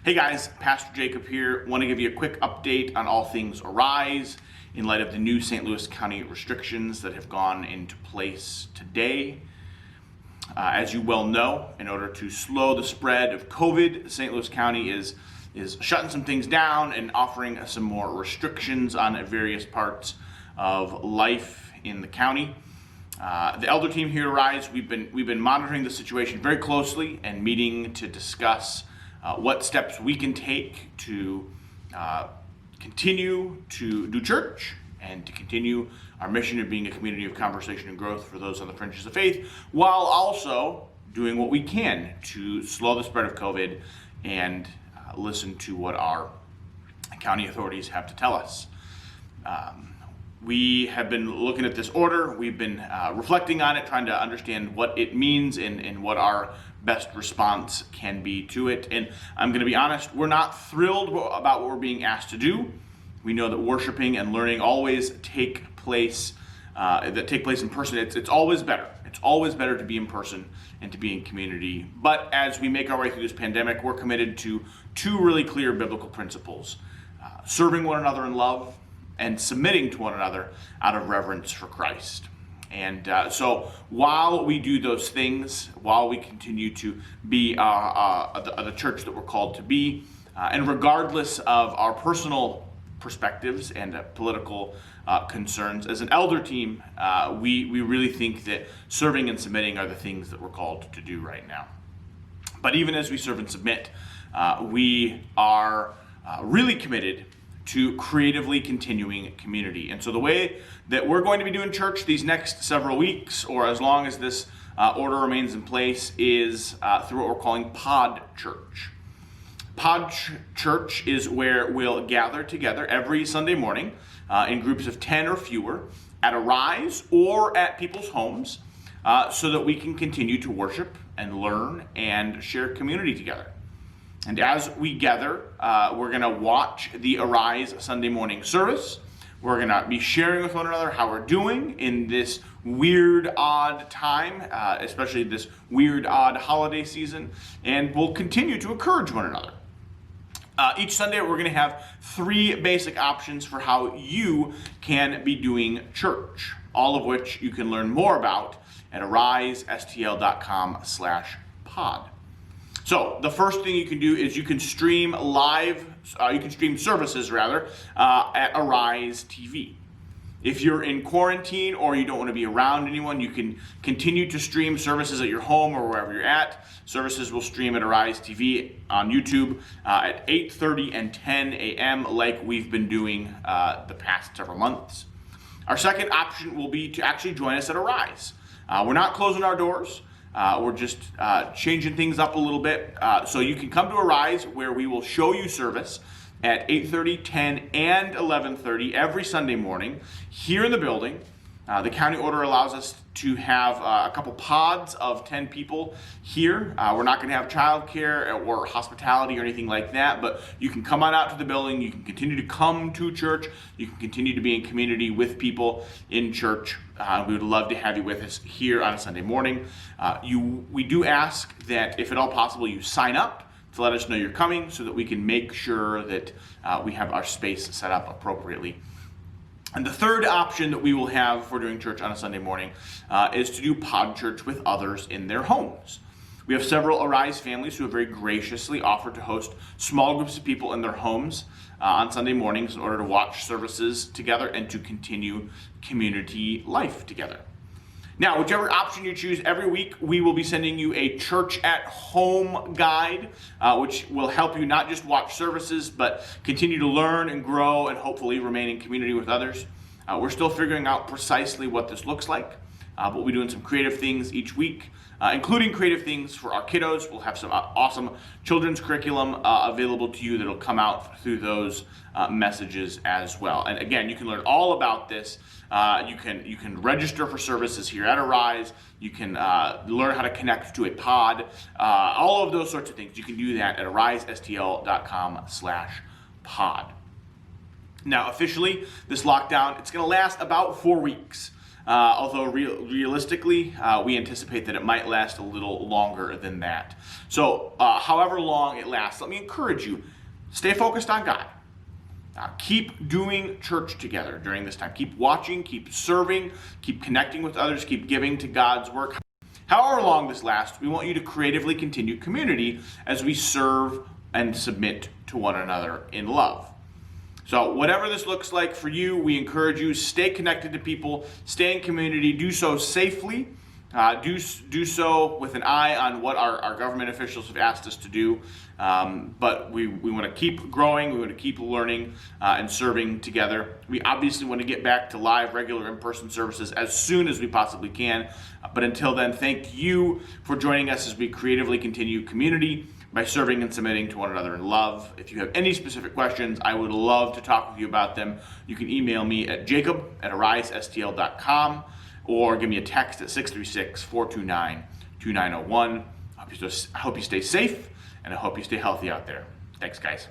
Hey guys, Pastor Jacob here. Want to give you a quick update on all things Arise in light of the new St. Louis County restrictions that have gone into place today. As you well know, in order to slow the spread of COVID, St. Louis County is shutting some things down and offering some more restrictions on various parts of life in the county. The elder team here at Arise, we've been monitoring the situation very closely and meeting to discuss what steps we can take to continue to do church and to continue our mission of being a community of conversation and growth for those on the fringes of faith, while also doing what we can to slow the spread of COVID and listen to what our county authorities have to tell us. We have been looking at this order. We've been reflecting on it, trying to understand what it means and what our best response can be to it. And I'm going to be honest, we're not thrilled about what we're being asked to do. We know that worshiping and learning always take place in person. It's always better. It's always better to be in person and to be in community. But as we make our way through this pandemic, we're committed to two really clear biblical principles: serving one another in love and submitting to one another out of reverence for Christ. And so while we do those things, while we continue to be the church that we're called to be, and regardless of our personal perspectives and political concerns, as an elder team, we really think that serving and submitting are the things that we're called to do right now. But even as we serve and submit, we are really committed to creatively continuing community. And so the way that we're going to be doing church these next several weeks, or as long as this order remains in place, is through what we're calling Pod Church. Pod Church is where we'll gather together every Sunday morning in groups of 10 or fewer at Arise or at people's homes so that we can continue to worship and learn and share community together. And as we gather, we're going to watch the Arise Sunday morning service. We're going to be sharing with one another how we're doing in this weird, odd time, especially this weird, odd holiday season. And we'll continue to encourage one another. Each Sunday, we're going to have three basic options for how you can be doing church, all of which you can learn more about at arisestl.com/pod. So the first thing you can do is you can stream services at Arise TV. If you're in quarantine or you don't want to be around anyone, you can continue to stream services at your home or wherever you're at. Services will stream at Arise TV on YouTube at 8:30 and 10 a.m. like we've been doing the past several months. Our second option will be to actually join us at Arise. We're not closing our doors. We're just changing things up a little bit. So you can come to Arise, where we will show you service at 8:30, 10, and 11:30 every Sunday morning here in the building. The county order allows us to have a couple pods of 10 people here. We're not going to have childcare or hospitality or anything like that, but you can come on out to the building. You can continue to come to church. You can continue to be in community with people in church. We would love to have you with us here on a Sunday morning. We do ask that, if at all possible, you sign up to let us know you're coming so that we can make sure that we have our space set up appropriately. And the third option that we will have for doing church on a Sunday morning is to do Pod Church with others in their homes. We have several Arise families who have very graciously offered to host small groups of people in their homes on Sunday mornings in order to watch services together and to continue community life together. Now, whichever option you choose, every week we will be sending you a church at home guide, which will help you not just watch services, but continue to learn and grow and hopefully remain in community with others. We're still figuring out precisely what this looks like, but we'll be doing some creative things each week, including creative things for our kiddos. We'll have some awesome children's curriculum available to you that'll come out through those messages as well. And again, you can learn all about this. You can register for services here at Arise. You can learn how to connect to a pod. All of those sorts of things. You can do that at arisestl.com/pod. Now, officially, this lockdown, it's going to last about 4 weeks. although realistically, we anticipate that it might last a little longer than that. So however long it lasts, let me encourage you, stay focused on God. Keep doing church together during this time. Keep watching, keep serving, keep connecting with others, keep giving to God's work. However long this lasts, we want you to creatively continue community as we serve and submit to one another in love. So whatever this looks like for you, we encourage you, stay connected to people, stay in community, do so safely, do so with an eye on what our government officials have asked us to do. But we want to keep growing, we want to keep learning and serving together. We obviously want to get back to live, regular in-person services as soon as we possibly can. But until then, thank you for joining us as we creatively continue community by serving and submitting to one another in love. If you have any specific questions, I would love to talk with you about them. You can email me at jacob@arisestl.com or give me a text at 636-429-2901. I hope you stay safe, and I hope you stay healthy out there. Thanks, guys.